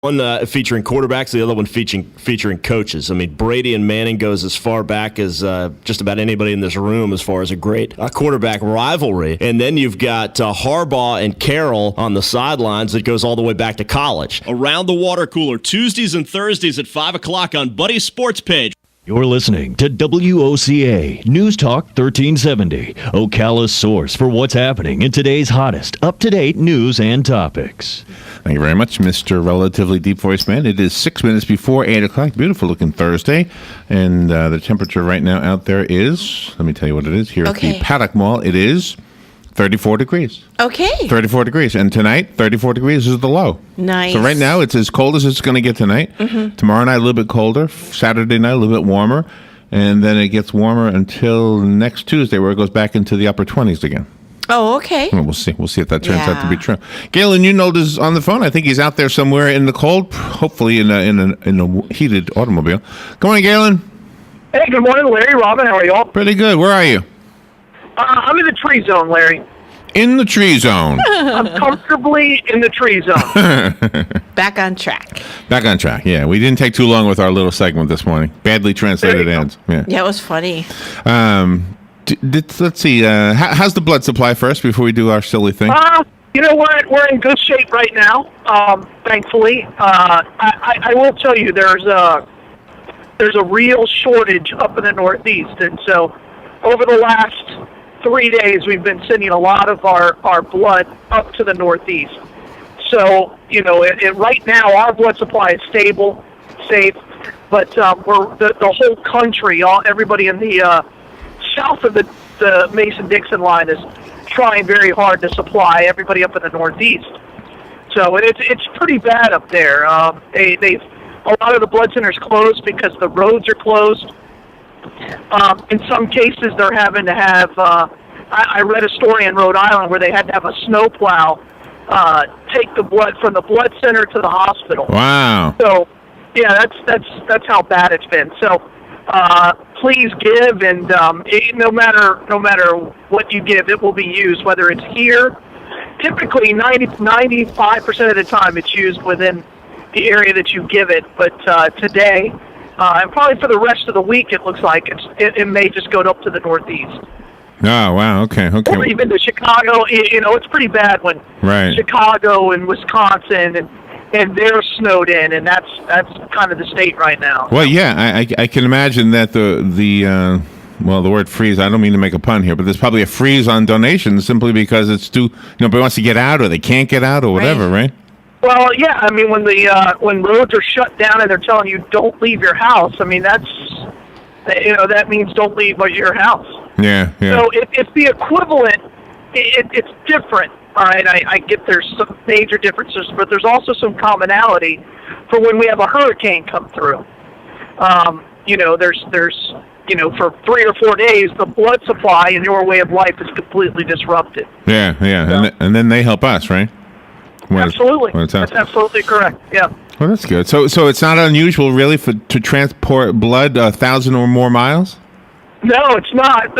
One featuring quarterbacks, the other one featuring coaches. I mean, Brady and Manning goes as far back as just about anybody in this room as far as a great quarterback rivalry. And then you've got Harbaugh and Carroll on the sidelines that goes all the way back to college. Around the Water Cooler, Tuesdays and Thursdays at 5 o'clock on Buddy's Sports Page. You're listening to WOCA News Talk 1370, Ocala's source for what's happening in today's hottest, up-to-date news and topics. Thank you very much, Mr. Relatively Deep Voice Man. It is 6 minutes before 8 o'clock. Beautiful-looking Thursday. And the temperature right now out there is, let me tell you what it is. Here at the Paddock Mall, it is 34 degrees. Okay. 34 degrees. And tonight, 34 degrees is the low. Nice. So right now, it's as cold as it's going to get tonight. Mm-hmm. Tomorrow night, a little bit colder. Saturday night, a little bit warmer. And then it gets warmer until next Tuesday, where it goes back into the upper 20s again. Oh, okay. Well, we'll see. We'll see if that turns out to be true. Galen Unold is on the phone. I think he's out there somewhere in the cold, hopefully in a heated automobile. Good morning, Galen. Hey, good morning, Larry. Robin, how are y'all? Pretty good. Where are you? I'm in the tree zone, Larry. In the tree zone. I'm comfortably in the tree zone. Back on track. Back on track. Yeah, we didn't take too long with our little segment this morning. Badly translated ends. Yeah, it was funny. Let's see. How's the blood supply first before we do our silly thing? We're in good shape right now. Thankfully, I will tell you there's a real shortage up in the Northeast, and so over the last 3 days we've been sending a lot of our blood up to the Northeast. So right now our blood supply is stable, safe, but we're the whole country, everybody in the south of the Mason-Dixon line is trying very hard to supply everybody up in the Northeast. So it's pretty bad up there. They've a lot of the blood centers closed because the roads are closed. In some cases, they're having to have. I read a story in Rhode Island where they had to have a snowplow take the blood from the blood center to the hospital. Wow. So yeah, that's how bad it's been. So. Please give, and no matter what you give, it will be used, whether it's here. Typically, 95% of the time, it's used within the area that you give it. But today, and probably for the rest of the week, it looks like it may just go up to the Northeast. Oh, wow. Okay. Or even to Chicago. It's pretty bad when Chicago and Wisconsin and they're snowed in, and that's kind of the state right now. Well, yeah, I can imagine that the word freeze, I don't mean to make a pun here, but there's probably a freeze on donations simply because it's too, nobody wants to get out or they can't get out or whatever, right? Well, yeah, I mean, when roads are shut down and they're telling you don't leave your house, I mean, that means don't leave your house. Yeah. So it's the equivalent, it's different. All right, I get there's some major differences, but there's also some commonality for when we have a hurricane come through. There's for 3 or 4 days, the blood supply in your way of life is completely disrupted. Yeah, So, and then they help us, right? Absolutely. That's absolutely correct, yeah. Well, that's good. So it's not unusual, really, to transport blood 1,000 or more miles? No, it's not.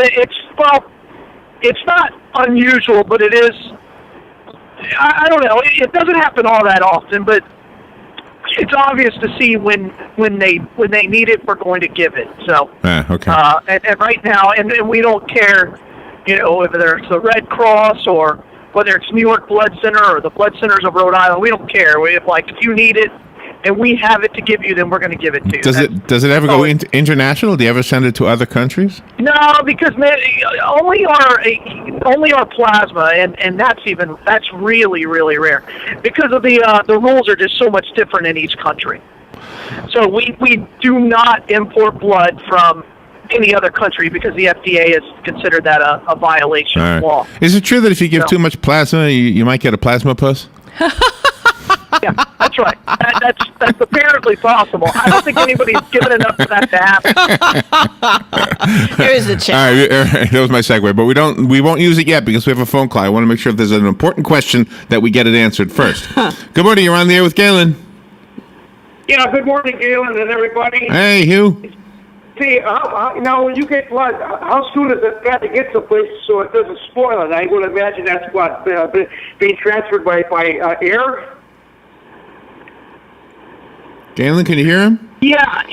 It's not unusual, but it is. I don't know. It doesn't happen all that often, but it's obvious to see when they need it, we're going to give it. So, okay. And right now, and we don't care, whether it's the Red Cross or whether it's New York Blood Center or the Blood Centers of Rhode Island. We don't care. If you need it and we have it to give you, then we're going to give it to you. Does it ever go international? Do you ever send it to other countries? No, because only our plasma, and that's really, really rare, because of the rules are just so much different in each country. So we do not import blood from any other country because the FDA has considered that a violation of law. Is it true that if you give too much plasma, you might get a plasma puss? Yeah, that's right. That's apparently possible. I don't think anybody's given enough for that to happen. There is a chance. All right, that was my segue, but we won't use it yet because we have a phone call. I want to make sure if there's an important question that we get it answered first. Good morning. You're on the air with Galen. Yeah, good morning, Galen and everybody. Hey, Hugh. See, when you get blood, how soon does it got to get someplace so it doesn't spoil it? I would imagine that's being transferred by air. Galen, can you hear him? Yeah.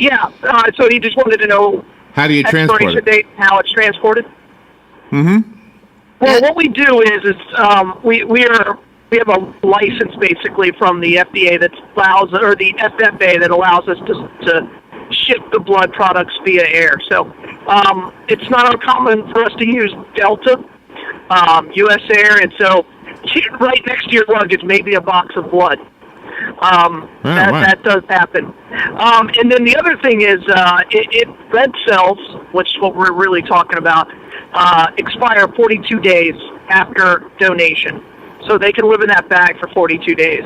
So he just wanted to know How do you transport expiration it? date, how it's transported. Mm-hmm. Well, what we do is we have a license basically from the FDA that allows, or the FFA that allows us to ship the blood products via air. So it's not uncommon for us to use Delta, U.S. Air, and so right next to your luggage may be a box of blood. That does happen. And then the other thing is red cells, which is what we're really talking about, expire 42 days after donation. So they can live in that bag for 42 days.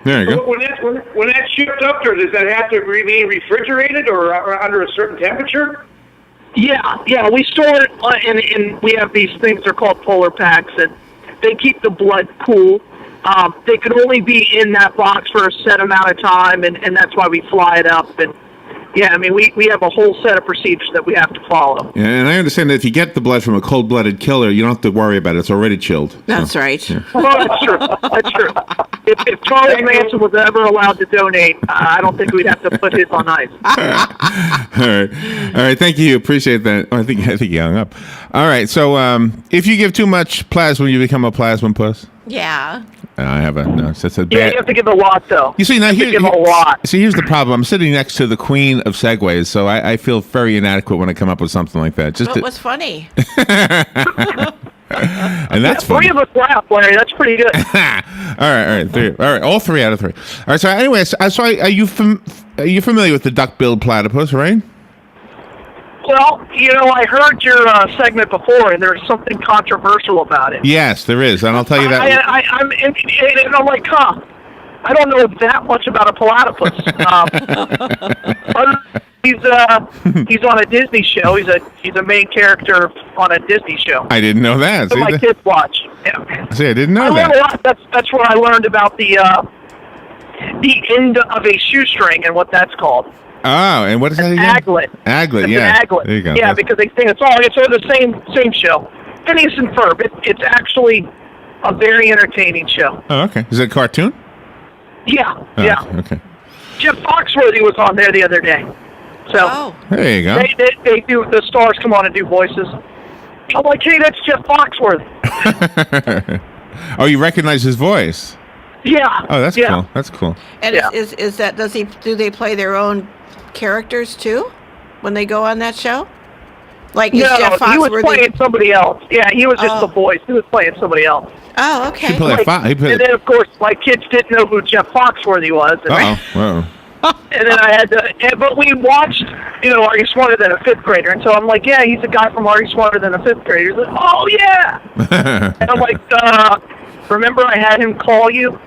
There you go. When that's shipped up there, does that have to remain refrigerated or under a certain temperature? Yeah, we store it, and we have these things they're called polar packs, and they keep the blood cool. They can only be in that box for a set amount of time, and that's why we fly it up. And yeah, I mean, we have a whole set of procedures that we have to follow. Yeah, and I understand that if you get the blood from a cold-blooded killer, you don't have to worry about it. It's already chilled. That's right. Yeah. Well, that's true. That's true. If Charles Manson was ever allowed to donate, I don't think we'd have to put his on ice. All right. Thank you. Appreciate that. Oh, I think he hung up. All right. So, if you give too much plasma, you become a plasma puss. Yeah. I have a no. That's a Yeah, bad. you have to give a lot, though. You see, now you have to give a lot. See, here's the problem. I'm sitting next to the queen of segues, so I feel very inadequate when I come up with something like that. What was funny? And that's funny. 3 of us laugh, Larry. That's pretty good. All right, 3. All right, all 3 out of 3. All right. So, anyways, are you familiar with the duck-billed platypus, right? Well, I heard your segment before, and there's something controversial about it. Yes, there is, and I'll tell you that. I'm like, I don't know that much about a platypus. He's on a Disney show. He's a main character on a Disney show. I didn't know that. So my kids watch. Yeah. See, I didn't know I learned a that. lot. That's where I learned about the end of a shoestring and what that's called. Oh, and what is that again? Aglet. Aglet, It's yeah. an aglet. There you go. Yeah, because they think it's the same show. Phineas and Ferb. It's actually a very entertaining show. Oh, okay. Is it a cartoon? Yeah, Oh, yeah. Okay. Jeff Foxworthy was on there the other day. So There you go. they do, the stars come on and do voices. I'm like, hey, that's Jeff Foxworthy. Oh, you recognize his voice? Yeah. Oh, that's yeah. cool. That's cool. And Yeah. is that do they play their own characters too when they go on that show? Like is No, Jeff he was Foxworthy? playing somebody else. Yeah, he was just Oh. the voice. He was playing somebody else. Oh, okay. He played And then, of course, my kids didn't know who Jeff Foxworthy was. And, Uh-oh. and then I had to, but we watched, Are You Smarter Than a 5th Grader? And so I'm like, yeah, he's a guy from Are You Smarter Than a 5th Grader? He's like, oh, yeah. And I'm like, remember I had him call you?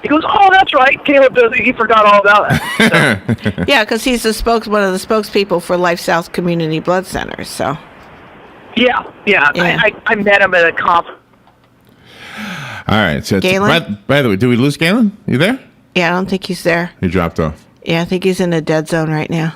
He goes, oh, that's right. Caleb does it. He forgot all about it. So, Yeah, because he's one of the spokespeople for Life South Community Blood Centers. So yeah. I met him at a conference. All right. So Galen? by the way, did we lose Galen? You there? yeah, I don't think he's there. He dropped off. Yeah, I think he's in a dead zone right now.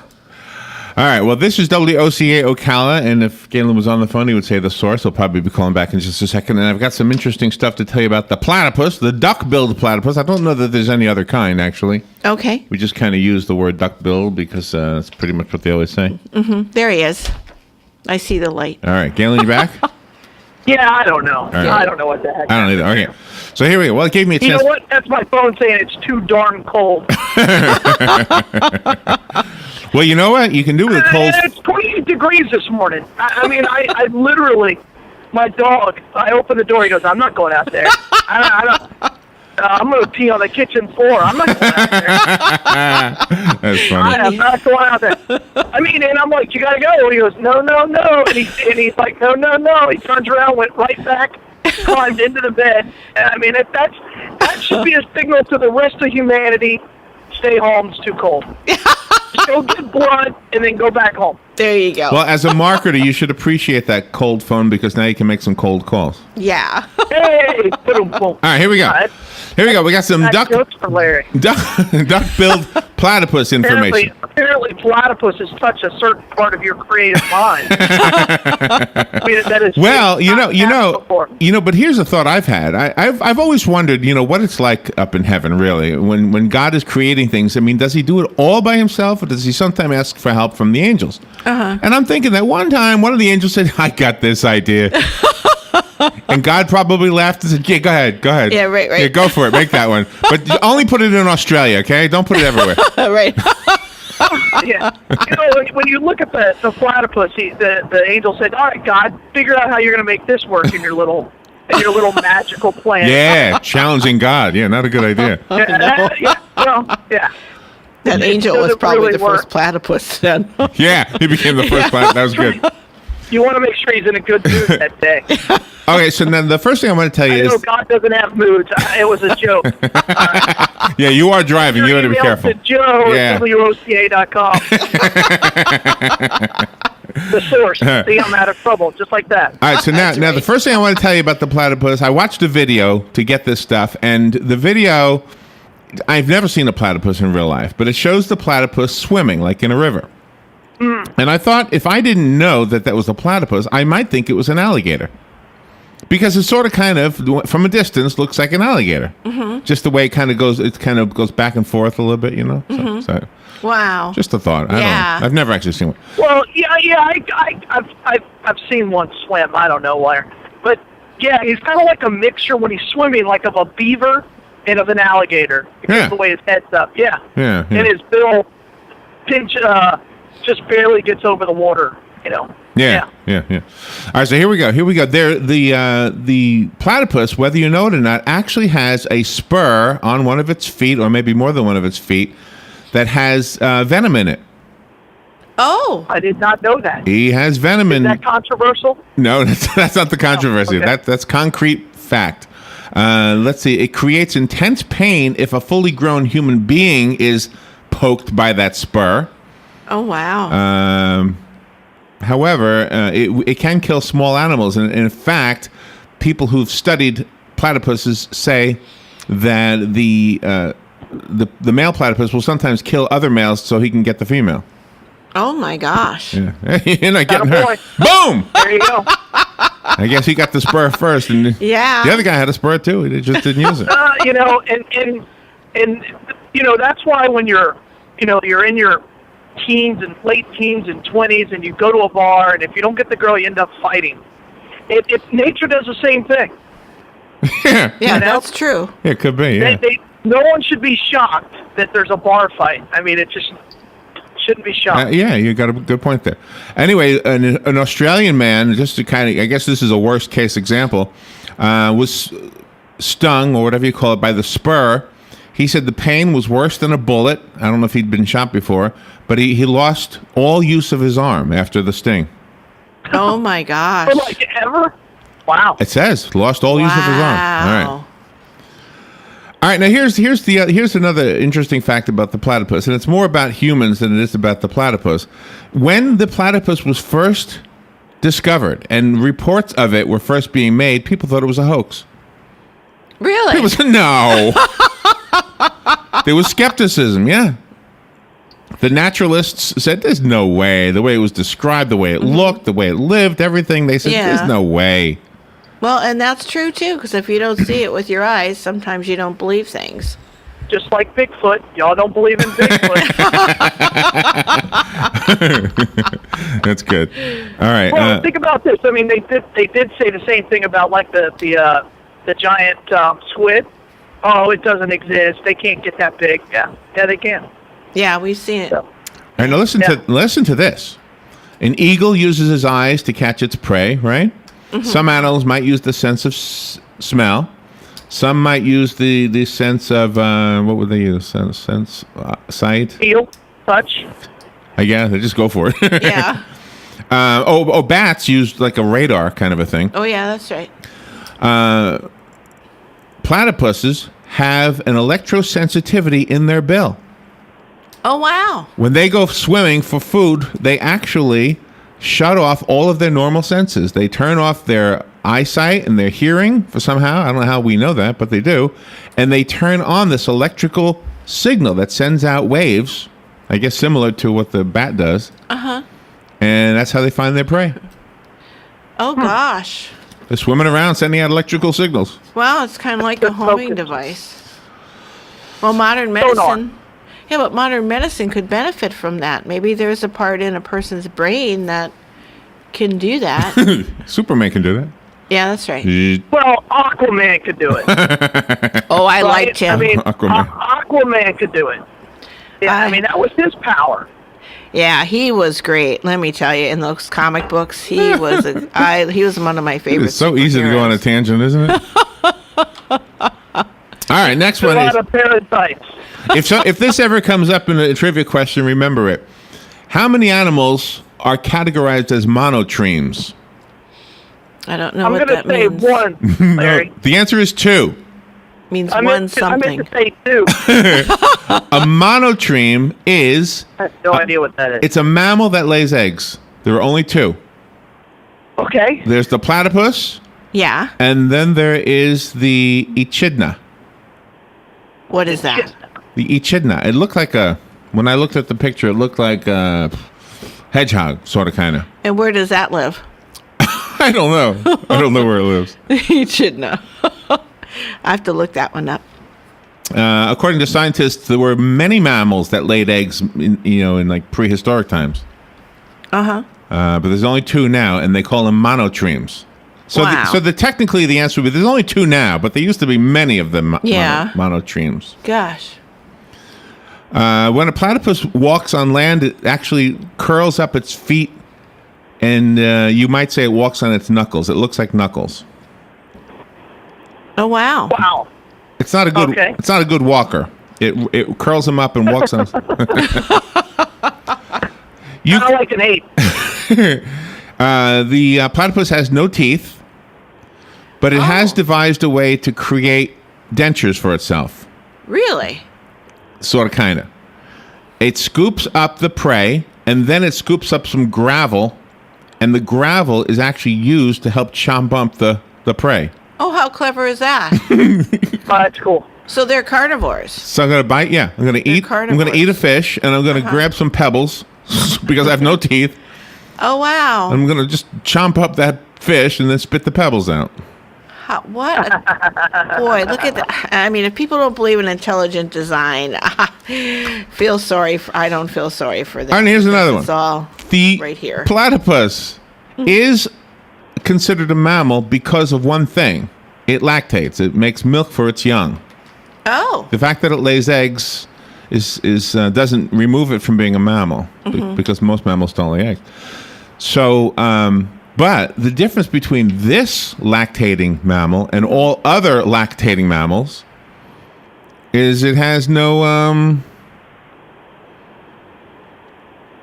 All right. Well, this is WOCA Ocala, and if Galen was on the phone, he would say the source. He'll probably be calling back in just a second. And I've got some interesting stuff to tell you about the platypus, the duck-billed platypus. I don't know that there's any other kind, actually. Okay. We just kind of use the word duck-billed because that's pretty much what they always say. There he is. I see the light. All right. Galen, you back? Yeah, I don't know. right. I don't know what the heck. I don't either. Okay. So here we go. Well, it gave me a You chance. know what? That's my phone saying it's too darn cold. Well, you know what? You can do with cold. It's 28 degrees this morning. I mean, I literally, my dog, I opened the door, he goes, I'm not going out there. I'm going to pee on the kitchen floor. I'm not going out there. That's I funny. am not going out there. I mean, and I'm like, you got to go. And he goes, no. And he's like, no. He turns around, went right back, climbed into the bed. And I mean, that should be a signal to the rest of humanity, stay home, it's too cold. Just go get blood and then go back home. There you go. Well, as a marketer, you should appreciate that cold phone because now you can make some cold calls. yeah. Hey, boom, boom. All right, here we go. Here we go. We got some duck-billed Jokes for Larry. platypus information. Apparently, platypuses touch a certain part of your creative mind. I mean, that is Well, but here's a thought I've had. I've always wondered, what it's like up in heaven, really, when God is creating things. I mean, does he do it all by himself, or does he sometimes ask for help from the angels? And I'm thinking that one time, one of the angels said, "I got this idea." And God probably laughed and said, "Yeah, go ahead. Yeah, right. Yeah, go for it. Make that one. But only put it in Australia, okay? Don't put it everywhere." Right. Yeah. When you look at the platypus, the angel said, "All right, God, figure out how you're going to make this work in your little magical plan." Yeah, challenging God. Yeah, not a good idea. Yeah. That angel was doesn't probably really the work. first platypus then. Yeah, he became the first planet. That was good. You want to make sure he's in a good mood that day. Okay, so then the first thing I want to tell you I know is... God doesn't have moods. It was a joke. Yeah, you are driving. You got to be careful. To Joe at WOCA.com. The source. See, I'm out of trouble, just like that. All right, so now the first thing I want to tell you about the platypus, I watched a video to get this stuff, and the video, I've never seen a platypus in real life, but it shows the platypus swimming, like in a river. And I thought, if I didn't know that was a platypus, I might think it was an alligator. Because it sort of kind of, from a distance, looks like an alligator. Just the way it kind of goes back and forth a little bit, So, Wow. just a thought. I don't know. I've never actually seen one. Well, I've seen one swim. I don't know where, but yeah, he's kind of like a mixture when he's swimming, like of a beaver and of an alligator. Because of the way his head's up. Yeah. And his bill just barely gets over the water. Yeah. All right, so here we go. There, the platypus, whether you know it or not, actually has a spur on one of its feet, or maybe more than one of its feet, that has venom in it. Oh, I did not know that. He has venom in. Is that controversial? No, that's not the controversy. Okay. That's concrete fact. Let's see. It creates intense pain if a fully grown human being is poked by that spur. Oh, wow. However, it can kill small animals, and in fact, people who've studied platypuses say that the male platypus will sometimes kill other males so he can get the female. Oh my gosh. Yeah. You're not getting hurt. Boom! There you go. I guess he got the spur first, and Yeah. the other guy had a spur too. He just didn't use it. And that's why when you're in your teens and late teens and 20s, and you go to a bar, and if you don't get the girl, you end up fighting. Nature does the same thing. Yeah, that's true. Yeah, it could be. Yeah. No one should be shocked that there's a bar fight. I mean, it just shouldn't be shocked. Yeah, you got a good point there. Anyway, an Australian man, just to kind of, I guess this is a worst case example, was stung, or whatever you call it, by the spur. He said the pain was worse than a bullet. I don't know if he'd been shot before, but he lost all use of his arm after the sting. Oh my gosh. But like ever? Wow. It says lost all use of his arm. All right. Now here's another interesting fact about the platypus, and it's more about humans than it is about the platypus. When the platypus was first discovered and reports of it were first being made, people thought it was a hoax. Really? People said no. There was skepticism. Yeah. The naturalists said, "There's no way." The way it was described, the way it looked, the way it lived, everything. They said, "There's no way." Well, and that's true too, because if you don't see it with your eyes, sometimes you don't believe things. Just like Bigfoot, y'all don't believe in Bigfoot. That's good. All right. Well, think about this. I mean, they did say the same thing about like the giant squid. Oh, it doesn't exist. They can't get that big. Yeah, they can. Yeah, we've seen it. All right, now listen to this. An eagle uses his eyes to catch its prey, right? Mm-hmm. Some animals might use the sense of smell. Some might use the sense of what would they use? Sense sight. Feel, touch. I guess they just go for it. Yeah. Bats use like a radar kind of a thing. Oh yeah, that's right. Platypuses have an electrosensitivity in their bill. Oh wow. When they go swimming for food, they actually shut off all of their normal senses. They turn off their eyesight and their hearing for somehow. I don't know how we know that, but they do. And they turn on this electrical signal that sends out waves, I guess similar to what the bat does. Uh-huh. And that's how they find their prey. Oh, gosh. They're swimming around sending out electrical signals. Well, it's kind of like a homing device. Well, modern Sonar. medicine... Yeah, but modern medicine could benefit from that. Maybe there's a part in a person's brain that can do that. Superman can do that. Yeah, that's right. Well, Aquaman could do it. Oh, I Right? liked him. I mean, Aquaman. Aquaman could do it. Yeah, I mean, that was his power. Yeah, he was great. Let me tell you, in those comic books, he was he was one of my favorites. It's so easy to go on a tangent, isn't it? All right, next A one lot is, of parasites. if this ever comes up in a trivia question, remember it. How many animals are categorized as monotremes? I don't know I'm what going to that say means. one, Larry. The answer is 2. Means I one meant something. to say two. A monotreme is I have no idea what that is. it's a mammal that lays eggs. There are only 2. Okay. There's the platypus, Yeah. and then there is the echidna. What is that? The echidna. It looked like when I looked at the picture, it looked like a hedgehog, sort of, kind of. And where does that live? I don't know. I don't know where it lives. You should know. I have to look that one up. According to scientists, there were many mammals that laid eggs, in like prehistoric times. Uh-huh. But there's only 2 now, and they call them monotremes. So, Wow. technically, the answer would be there's only 2 now, but there used to be many of them. Yeah. Monotremes. Gosh. When a platypus walks on land, it actually curls up its feet, and you might say it walks on its knuckles. It looks like knuckles. Oh, wow. Wow. It's not a good. Okay. It's not a good walker. It curls him up and walks on. You, Kind of like an ape. the platypus has no teeth, but it has devised a way to create dentures for itself. Really? Sort of, kind of. It scoops up the prey, and then it scoops up some gravel, and the gravel is actually used to help chomp up the prey. Oh, how clever is that? That's cool. So they're carnivores. So I'm gonna bite. Yeah, I'm gonna eat. I'm gonna carnivores. eat a fish, and I'm gonna grab some pebbles because I have no teeth. Oh, wow. I'm gonna just chomp up that fish and then spit the pebbles out. What? Boy, look at that. I mean, if people don't believe in intelligent design, I don't feel sorry for them. All right, here's another one. It's all The right here. platypus is considered a mammal because of one thing. It lactates. It makes milk for its young. Oh, The fact that it lays eggs is doesn't remove it from being a mammal because most mammals don't lay eggs. So, but the difference between this lactating mammal and all other lactating mammals is it has no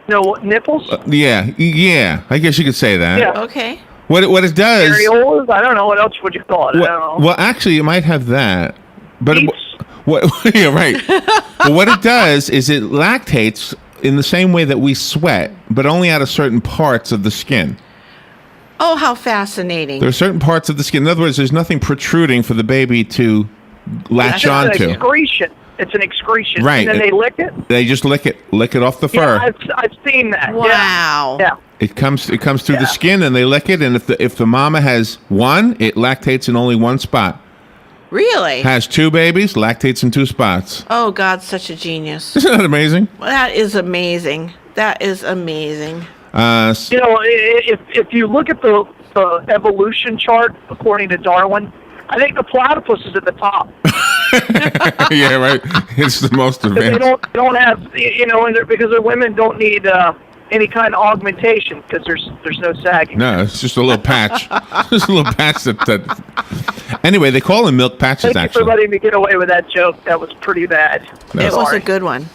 No nipples? yeah. I guess you could say that. Yeah. okay. What it does. Areolas? I don't know. What else would you call it? I don't know. Well, actually, it might have that, but Beets? yeah, right. But what it does is it lactates in the same way that we sweat, but only out of certain parts of the skin. Oh, how fascinating. There are certain parts of the skin. In other words, there's nothing protruding for the baby to latch It's an onto. excretion. It's an excretion. Right. And then they lick it? They just lick it off the fur. Yeah, I've seen that. Wow. Yeah. It comes through Yeah. the skin, and they lick it. And if the mama has one, it lactates in only one spot. Really? Has 2 babies, lactates in 2 spots. Oh, God's such a genius. Isn't that amazing? That is amazing. That is amazing. You know, if you look at the evolution chart according to Darwin, I think the platypus is at the top. Yeah, right. It's the most They advanced. don't have, because the women don't need any kind of augmentation because there's no sagging. No, it's just a little patch. Just a little patch that. Anyway, they call them milk patches, Thank you for actually. letting me get away with that joke. That was pretty bad. It was Sorry. a good one.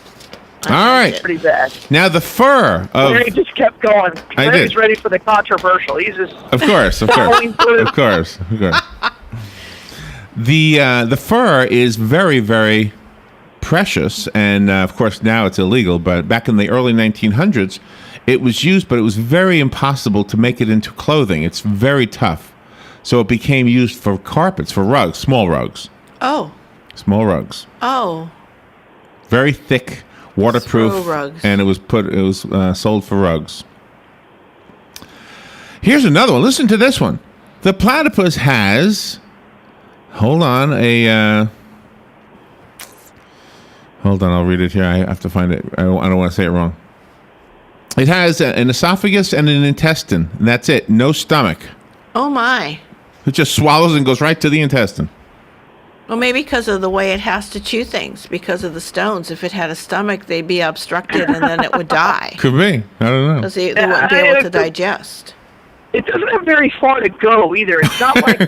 All right. Pretty bad. Now the fur of. Larry just kept going. I Larry's did. ready for the controversial. He's just Of course. following through. Of course. The fur is very, very precious, and of course now it's illegal. But back in the early 1900s, it was used, but it was very impossible to make it into clothing. It's very tough, so it became used for carpets, for rugs, small rugs. Oh. Small rugs. Oh. very thick, waterproof, Throw rugs. and it was sold for rugs. Here's another one. Listen to this one. The platypus has, hold on, hold on, I'll read it here. I have to find it. I don't want to say it wrong. It has an esophagus and an intestine, and that's it. No stomach. Oh, my. It just swallows and goes right to the intestine. Well, maybe because of the way it has to chew things, because of the stones. If it had a stomach, they'd be obstructed and then it would die. Could be. I don't know. Because they wouldn't be able to digest. It doesn't have very far to go either. It's not like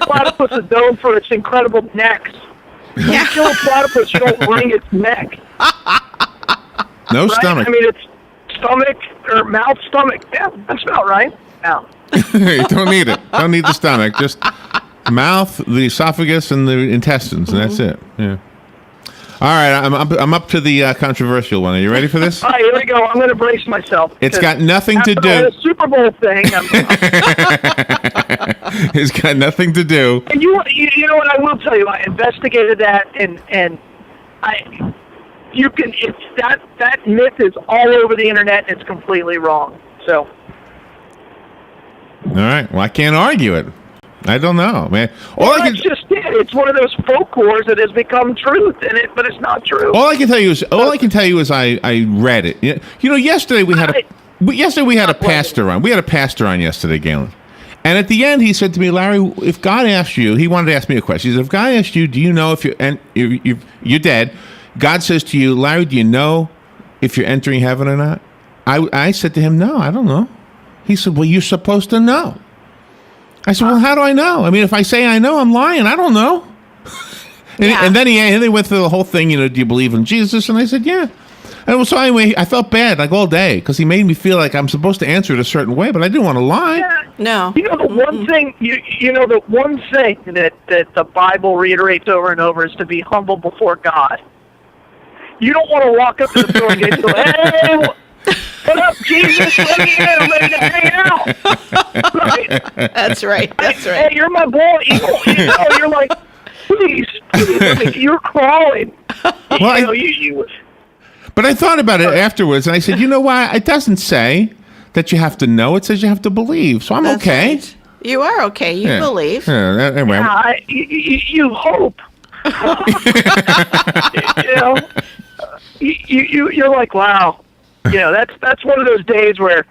platypus is known for its incredible necks. When you kill a platypus, you don't wring its neck. No Right? stomach. I mean, it's stomach or mouth, stomach. Yeah, that's about right. Now, You don't need it. Don't need the stomach. Just mouth, the esophagus, and the intestines, and that's it. Yeah. All right, I'm up to the controversial one. Are you ready for this? all right, here we go. I'm going to brace myself. It's got nothing to After do. the whole Super Bowl thing. It's got nothing to do. And you know what? I will tell you. I investigated that, and it's that myth is all over the internet, and it's completely wrong. So. All right. Well, I can't argue it. I don't know, man. That's just it. It's one of those folklores that has become truth in it, but it's not true. All I can tell you is I read it. You know, yesterday we had a pastor on. We had a pastor on yesterday, Galen. And at the end, he said to me, Larry, if God asked you, he wanted to ask me a question. He said, if God asked you, do you know if you're dead? God says to you, Larry, do you know if you're entering heaven or not? I said to him, no, I don't know. He said, well, you're supposed to know. I said, well, how do I know? I mean, if I say I know, I'm lying. I don't know. And then they went through the whole thing, you know, do you believe in Jesus? And I said, yeah. And so anyway, I felt bad like all day because he made me feel like I'm supposed to answer it a certain way, but I didn't want to lie. Yeah. No. You know, the one thing the one thing that the Bible reiterates over and over is to be humble before God. You don't want to walk up to the door and get to go, hey, what up, Jesus? Let me in. I'm ready to hang out. Right? That's right. That's Hey, right. you're my boy. You're like, please, you're crawling. Well, You but I thought about it afterwards, and I said, you know why? It doesn't say that you have to know. It says you have to believe. So I'm That's okay. right. You are okay. You Yeah. believe. Yeah, anyway. you hope. You're like, wow. That's one of those days where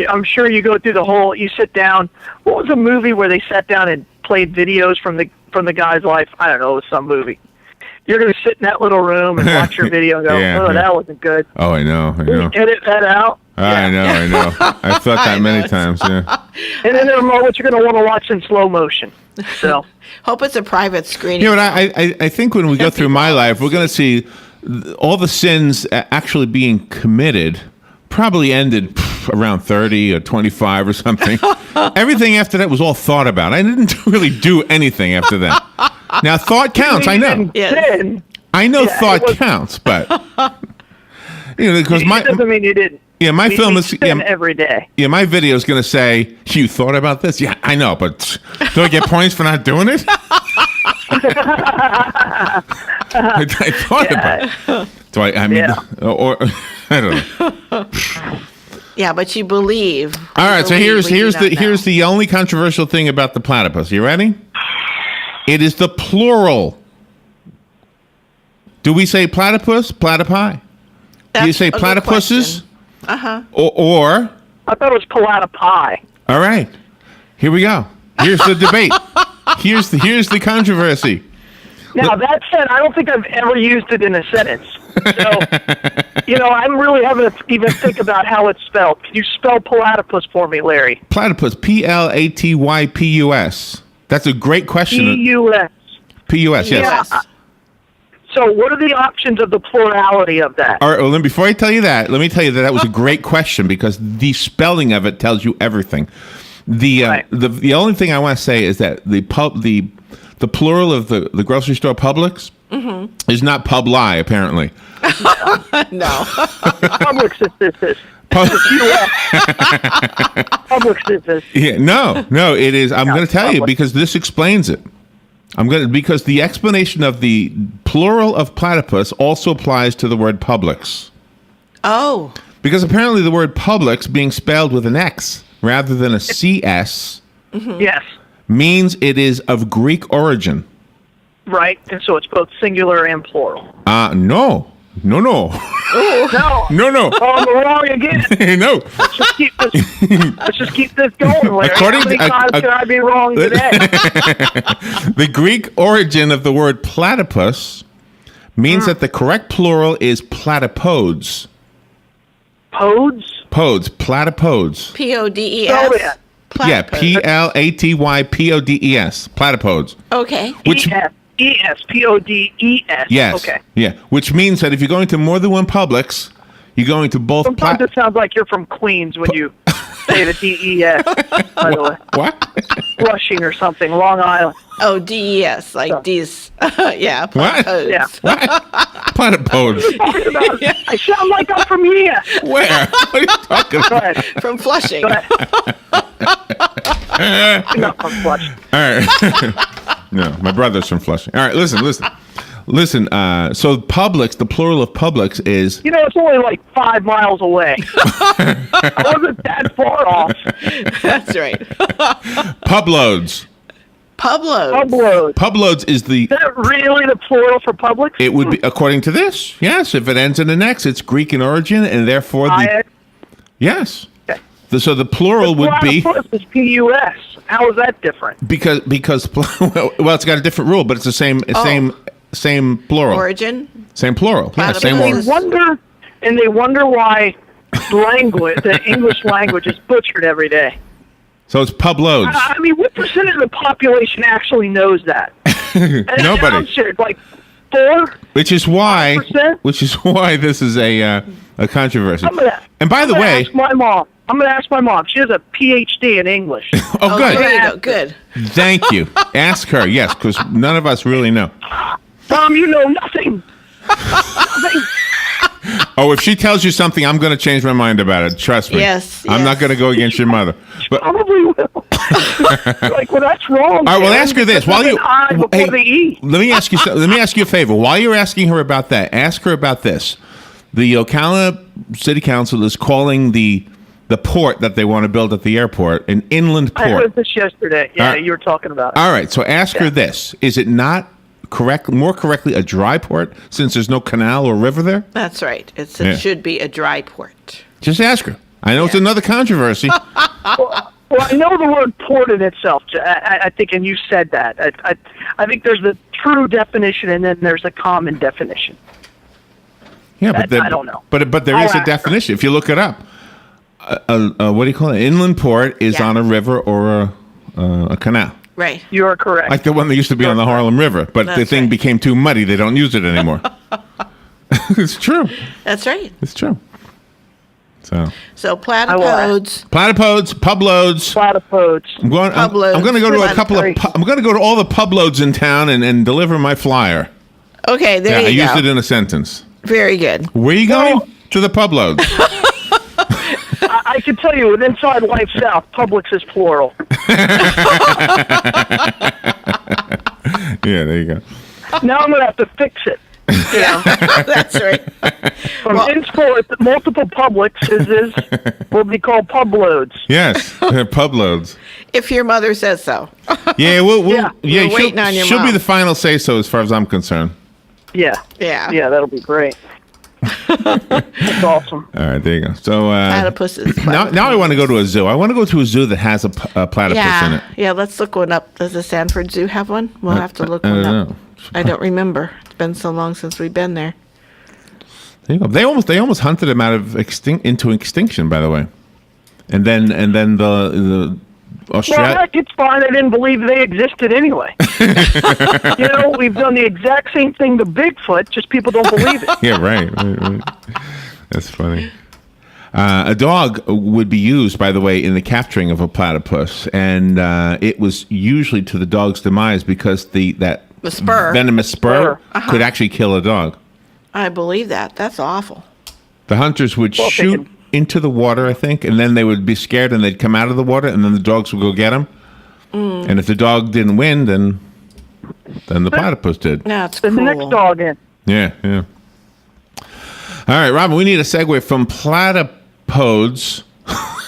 I'm sure you go through you sit down. What was a movie where they sat down and played videos from the guy's life? I don't know, it was some movie. You're going to sit in that little room and watch your video and go, that wasn't good. Oh, I know. Edit that out. I know. I've thought that many times, yeah. And then there are moments you're going to want to watch in slow motion. So Hope it's a private screening. Yeah, but I think when we go through my life, we're going to see all the sins actually being committed probably ended around 30 or 25 or something. Everything after that was all thought about. I didn't really do anything after that. Now, thought counts. I know. Yes. I know thought counts, but because it doesn't mean you didn't. Yeah, my film is every day. Yeah, my video is going to say, you thought about this? Yeah, I know, but do I get points for not doing it? I thought about it. Do I mean, or I don't know. Yeah, but you believe. All right, so here's here's the only controversial thing about the platypus. You ready? It is the plural. Do we say platypus, platypi? Do you say platypuses? Or I thought it was platypi. All right. Here we go. Here's the debate. Here's the controversy. Now, that said, I don't think I've ever used it in a sentence. So, I'm really having to even think about how it's spelled. Can you spell platypus for me, Larry? Platypus, Platypus. That's a great question. P-U-S. P-U-S, yes. Yeah. So what are the options of the plurality of that? All right, well, before I tell you that, let me tell you that was a great question because the spelling of it tells you everything. The only thing I want to say is that the plural of the grocery store Publix is not Publi, apparently. No. Publix is this. Publix is this. Yeah, no, it is. I'm going to tell you because this explains it. Because the explanation of the plural of platypus also applies to the word Publix. Oh. Because apparently the word Publix, being spelled with an X rather than a CS, Yes. means it is of Greek origin. Right. And so it's both singular and plural. No. No. No. No. Oh, I'm wrong again. No. Let's just keep this going, Larry. According How many to- times can I be wrong today? The Greek origin of the word platypus means that the correct plural is platypodes. Podes? Podes, platypodes. P-O-D-E-S. Spell that. Yeah, Platypus. Platypodes. Platypodes. Okay. Which P-O-D-E-S. yes, Okay. yeah, which means that if you're going to more than one Publix, you're going to both. Sometimes it sounds like you're from Queens when you say the D-E-S, by the way. What? Flushing or something, Long Island. Oh, D-E-S, like these. Yeah. What? platypus. Yeah. What? Platypodes. Talking about, I sound like I'm from here. Where? What are you talking Go about? ahead. From Flushing. Go ahead. Not from Flushing. All right. No, my brother's from Flushing. All right, listen. So Publix, the plural of Publix is You know, it's only like 5 miles away. I wasn't that far off. That's right. Publoads. Publo. Publix. Publoads is the. Is that really the plural for Publix? It would be according to this. Yes, if it ends in an X, it's Greek in origin, and therefore the. I- Yes. Okay. So the plural would be Platypus is P-U-S. How is that different? because well, it's got a different rule, but it's the same same plural. Origin. Same plural. Yeah, same Platypus. origin. They wonder why the English language is butchered every day. So it's Publoads. I mean, what percentage of the population actually knows that? Nobody. I'm serious, like 4? Which is why 5%? this is a controversy. And by the I'm gonna way, ask my mom. I'm going to ask my mom. She has a PhD in English. oh good. There you go. Good. Thank you. Ask her. Yes, because none of us really know. Mom, you know nothing. Nothing. Oh, if she tells you something, I'm going to change my mind about it. Trust me. Yes, I'm not yes. going to go against your mother. But Probably will. Like, well, that's wrong. all right, well, Ken. ask her this. There's While you, an I before hey, the E. let me ask you a favor. While you're asking her about that, ask her about this. The Ocala City Council is calling the port that they want to build at the airport an inland I port. heard this yesterday. Yeah, All right. you were talking about it. All right, so ask her this: is it not more correctly a dry port since there's no canal or river there? That's right. It Yeah. should be a dry port. Just ask her. I know it's another controversy. Well, I know the word port in itself. I think, and you said that. I think there's the true definition, and then there's a common definition. Yeah, but I don't know. But there I'll is a ask her. definition. If you look it up, what do you call it? Inland port is Yeah. on a river or a canal, Right. You are correct. like the one that used to be on the Harlem River. But the That's thing right. became too muddy; they don't use it anymore. It's true. That's right. It's true. So So will platypodes. platypodes, publoads. Platypodes. I'm going to go to a couple of. I'm going to go to all the publoads in town and deliver my flyer. Okay, there I you used go. it in a sentence. Very good. Where are you going? To the publoads. I can tell you, with Inside Life South, Publix is plural. Yeah, there you go. Now I'm going to have to fix it. Yeah, that's right. From Well- henceforth, multiple Publixes will be called Publoads. Yes, publoads. If your mother says so. Yeah, Yeah. We're she'll, waiting on your she'll be mom. the final say so as far as I'm concerned. Yeah. Yeah. Yeah, that'll be great. That's awesome. All right, there you go. So Platypuses. now I want to go to a zoo. I want to go to a zoo that has a platypus in it. Yeah, let's look one up. Does the Sanford Zoo have one? We'll have to look I one don't up. know. I don't remember. It's been so long since we've been there. There you go. They almost hunted him out of into extinction, by the way. And then the Well, Australia. heck, it's fine. I didn't believe they existed anyway. You know, we've done the exact same thing to Bigfoot, just people don't believe it. Yeah, right. That's funny. A dog would be used, by the way, in the capturing of a platypus, and it was usually to the dog's demise because the spur. venomous spur could actually kill a dog. I believe that. That's awful. The hunters would Well, they shoot into the water, I think, and then they would be scared and they'd come out of the water, and then the dogs would go get them. And if the dog didn't win, then than the platypus did. That's Then cool. the next dog in. Yeah, yeah. All right, Robin, we need a segue from platypodes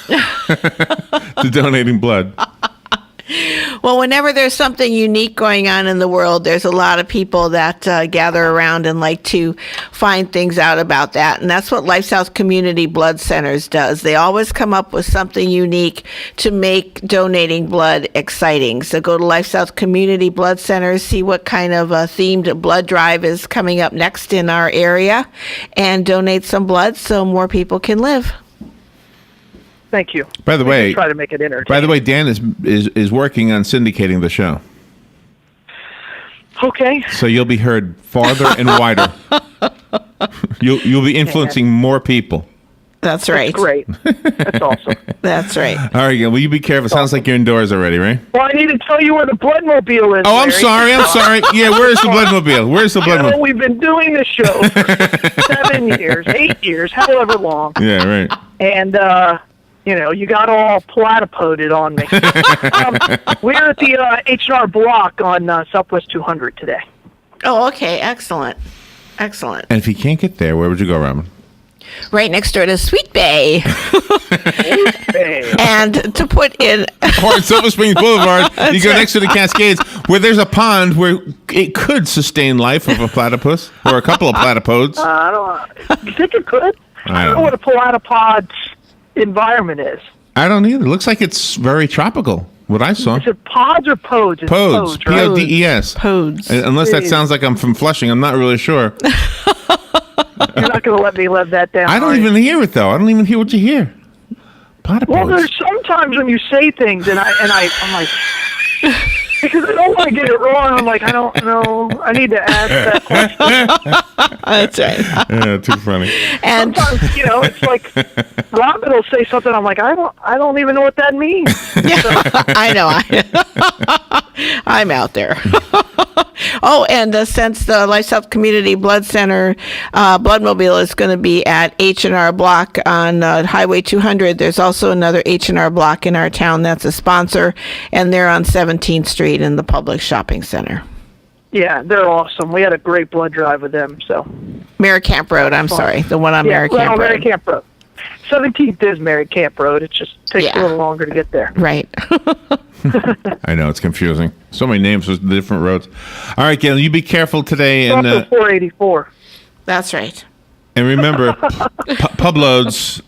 to donating blood. Well, whenever there's something unique going on in the world, there's a lot of people that gather around and like to find things out about that. And that's what Life South Community Blood Centers does. They always come up with something unique to make donating blood exciting. So go to Life South Community Blood Centers, see what kind of themed blood drive is coming up next in our area, and donate some blood so more people can live. Thank you. By the way, Try to make it entertaining. by the way, Dan is working on syndicating the show, Okay. so you'll be heard farther and wider. You'll be influencing more people. That's right. Great. That's awesome. That's right. All right, Gil, will you be careful? Sounds like you're indoors already, right? Well, I need to tell you where the Bloodmobile is. Oh, I'm Larry. sorry. Yeah, where's the Bloodmobile? Where's the You know, Bloodmobile? we've been doing this show for 7 years, 8 years, however long. Yeah, right. And, you got all platypoded on me. We're at the H&R Block on Southwest 200 today. Oh, okay. Excellent. Excellent. And if you can't get there, where would you go, Robin? Right next door to Sweet Bay. Hey. And to put in Or in Silver Springs Boulevard, you go next to the Cascades, where there's a pond where it could sustain life of a platypus or a couple of platypodes. I don't know. You think it could? I I don't don't know what a platypod's environment is. I don't either. It looks like it's very tropical. What I saw. Is it pods or podes? It's Podes. right? P-O-D-E-S. Podes. Unless that sounds like I'm from Flushing. I'm not really sure. You're not going to let me live that down. I don't are you? even hear it, though. I don't even hear what you hear. Platypodes. Well, there's sometimes when you say things, and I'm like, because I don't want to get it wrong. I'm like, I don't know. I need to ask that question. That's right. Yeah, too funny. And Sometimes, it's like Robin will say something. I'm like, I don't even know what that means. I know. I'm out there. Oh, and since the Life South Community Blood Center Bloodmobile is going to be at H&R Block on Highway 200, there's also another H&R Block in our town that's a sponsor, and they're on 17th Street in the Public Shopping Center. Yeah, they're awesome. We had a great blood drive with them. So Merritt Camp Road, I'm sorry. The one on Merritt Camp Road. Merritt Camp Road. 17th is Merritt Camp Road. It just takes a little longer to get there. Right. I know, it's confusing. So many names with different roads. All right, Galen, you be careful today. It's And also 484. That's right. and remember, pub loads.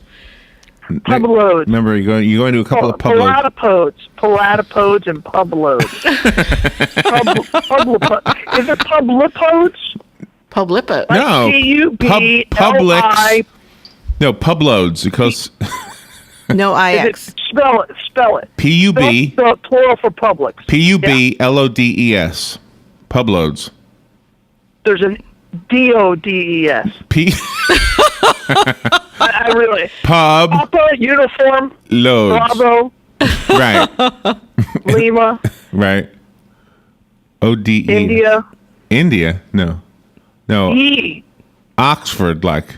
Pub loads. Remember, you're going to a couple of pub loads. Platypodes and pub loads. Is it publipodes? Publipo. No. P-U-B-L-I. Publix. No, pub loads, because No IX. Spell it. P-U-B. Spell plural for Publix. P-U-B-L-O-D-E-S. Pub loads. There's an D-O-D-E-S. P. I really. Pub Papa, uniform, loads. Bravo, Right. Lima, Right. O-D-E. India, India? No. No. E. Oxford, like.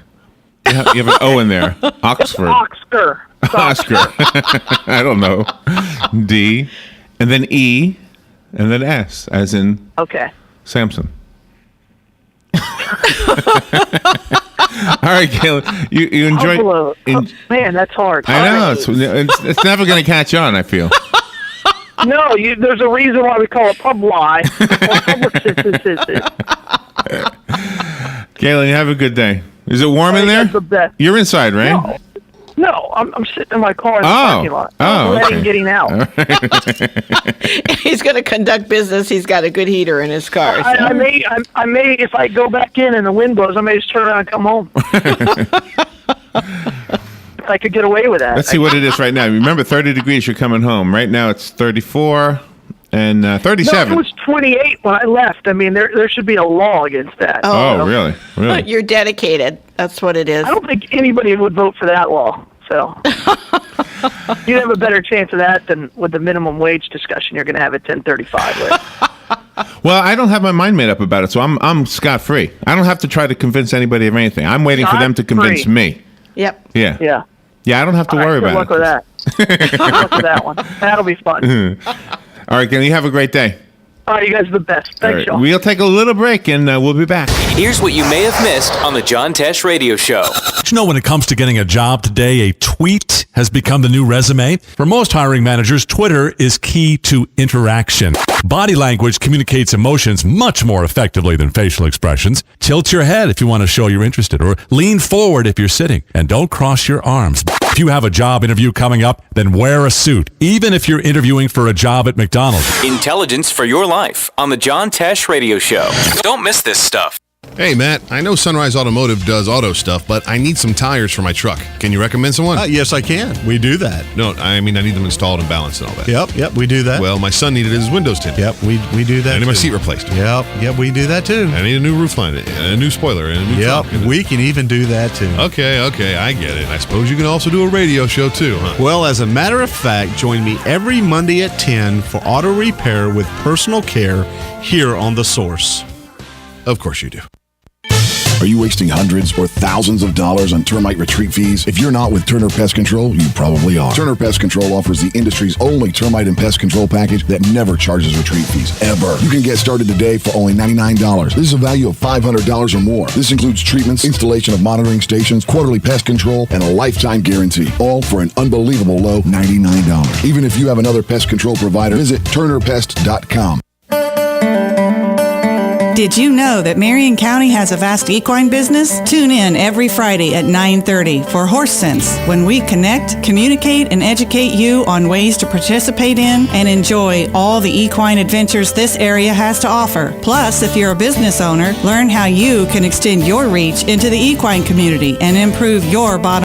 You have an O in there. Oxford. Oscar. Oscar. I don't know. D. And then E. And then S, as in Okay. Samson. All right, Galen. You enjoy. Buffalo. Man, that's hard. I know. It's never going to catch on, I feel. No, there's a reason why we call it pub lie. Galen, you have a good day. Is it warm in there? That's the best. You're inside, right? No, I'm sitting in my car in the parking lot. I'm okay. getting out. He's going to conduct business. He's got a good heater in his car. So. I may, if I go back in and the wind blows, I may just turn around and come home. If I could get away with that. Let's see what it is right now. Remember, 30 degrees, you're coming home. Right now, it's 34 and 37. No, it was 28 when I left. I mean, there should be a law against that. Oh, really? Really? You're dedicated. That's what it is. I don't think anybody would vote for that law. So you'd have a better chance of that than with the minimum wage discussion you're going to have at 10:35. Well, I don't have my mind made up about it, so I'm scot-free. I don't have to try to convince anybody of anything. I'm waiting for them to convince Scot-free. me. Yep. Yeah. Yeah. Yeah, I don't have to worry Good about luck it. with that. Good luck with that one. That'll be fun. All right, Galen, you have a great day. You guys are the best. All Thanks, right, y'all. we'll take a little break, and we'll be back. Here's what you may have missed on the John Tesh Radio Show. But you know, when it comes to getting a job today, a tweet has become the new resume. For most hiring managers, Twitter is key to interaction. Body language communicates emotions much more effectively than facial expressions. Tilt your head if you want to show you're interested, or lean forward if you're sitting, and don't cross your arms. If you have a job interview coming up, then wear a suit, even if you're interviewing for a job at McDonald's. Intelligence for your life on the John Tesh Radio Show. Don't miss this stuff. Hey, Matt, I know Sunrise Automotive does auto stuff, but I need some tires for my truck. Can you recommend someone? Yes, I can. We do that. No, I mean, I need them installed and balanced and all that. Yep, we do that. Well, my son needed his windows tinted. Yep, we do that. I need my too. seat replaced. Yep, we do that too. I need a new roof line, and a new spoiler, and a new Yep, trunk. we can even do that too. Okay, I get it. I suppose you can also do a radio show too, huh? Well, as a matter of fact, join me every Monday at 10 for auto repair with personal care here on The Source. Of course you do. Are you wasting hundreds or thousands of dollars on termite retreat fees? If you're not with Turner Pest Control, you probably are. Turner Pest Control offers the industry's only termite and pest control package that never charges retreat fees, ever. You can get started today for only $99. This is a value of $500 or more. This includes treatments, installation of monitoring stations, quarterly pest control, and a lifetime guarantee, all for an unbelievable low $99. Even if you have another pest control provider, visit turnerpest.com. Did you know that Marion County has a vast equine business? Tune in every Friday at 9:30 for Horse Sense, when we connect, communicate, and educate you on ways to participate in and enjoy all the equine adventures this area has to offer. Plus, if you're a business owner, learn how you can extend your reach into the equine community and improve your bottom